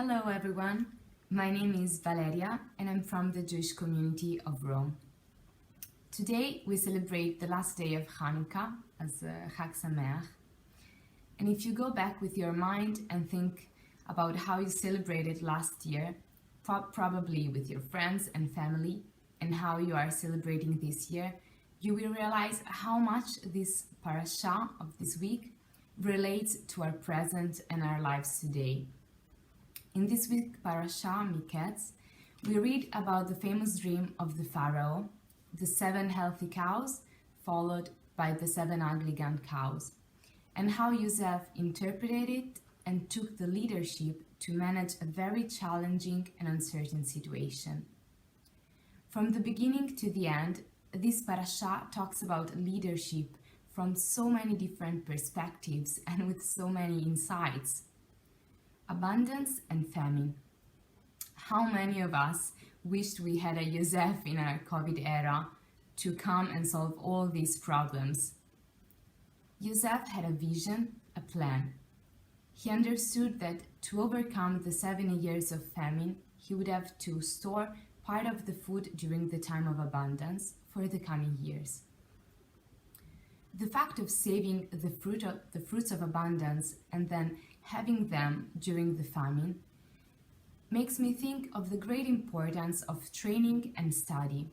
Hello everyone, my name is Valeria and I'm from the Jewish community of Rome. Today we celebrate the last day of Hanukkah as Chag Sameach. And if you go back with your mind and think about how you celebrated last year, probably with your friends and family, and how you are celebrating this year, you will realize how much this Parsha of this week relates to our present and our lives today. In this week's Parsha, Miketz, we read about the famous dream of the Pharaoh, the 7 healthy cows followed by the 7 ugly gaunt cows, and how Yosef interpreted it and took the leadership to manage a very challenging and uncertain situation. From the beginning to the end, this Parsha talks about leadership from so many different perspectives and with so many insights. Abundance and famine. How many of us wished we had a Yosef in our COVID era to come and solve all these problems? Yosef had a vision, a plan. He understood that to overcome the 70 years of famine, he would have to store part of the food during the time of abundance for the coming years. The fact of saving the fruits of abundance and then having them during the famine makes me think of the great importance of training and study.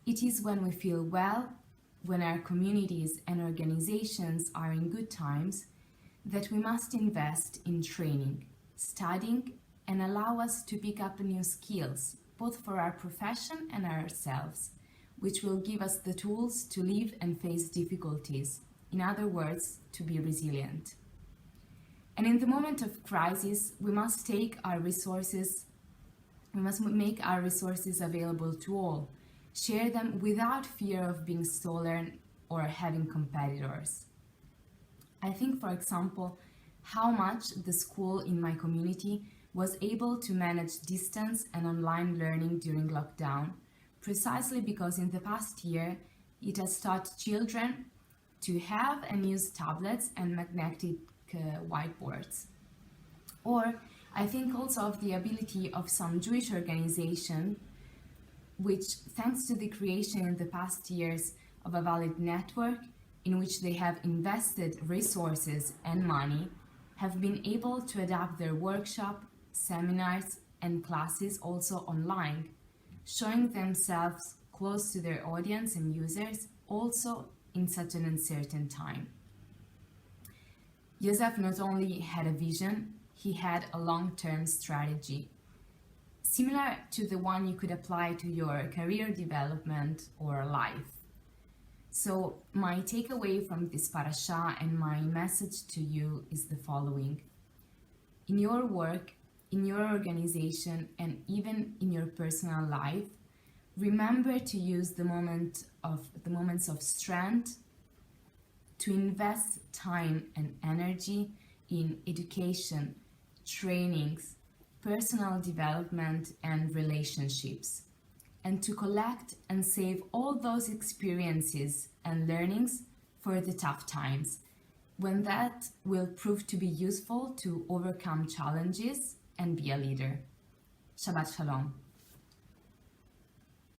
It is when we feel well, when our communities and organizations are in good times, that we must invest in training, studying, and allow us to pick up new skills, both for our profession and ourselves, which will give us the tools to live and face difficulties. In other words, to be resilient. And in the moment of crisis, we must make our resources available to all, share them without fear of being stolen or having competitors. I think, for example, how much the school in my community was able to manage distance and online learning during lockdown, precisely because in the past year it has taught children to have and use tablets and magnetic whiteboards. Or I think also of the ability of some Jewish organization, which thanks to the creation in the past years of a valid network in which they have invested resources and money, have been able to adapt their workshop, seminars and classes also online, showing themselves close to their audience and users also in such an uncertain time. Yosef not only had a vision, he had a long-term strategy, similar to the one you could apply to your career development or life. So my takeaway from this parasha and my message to you is the following. In your work, in your organization, and even in your personal life, remember to use the moments of strength to invest time and energy in education, trainings, personal development, and relationships, and to collect and save all those experiences and learnings for the tough times, when that will prove to be useful to overcome challenges and be a leader. Shabbat Shalom.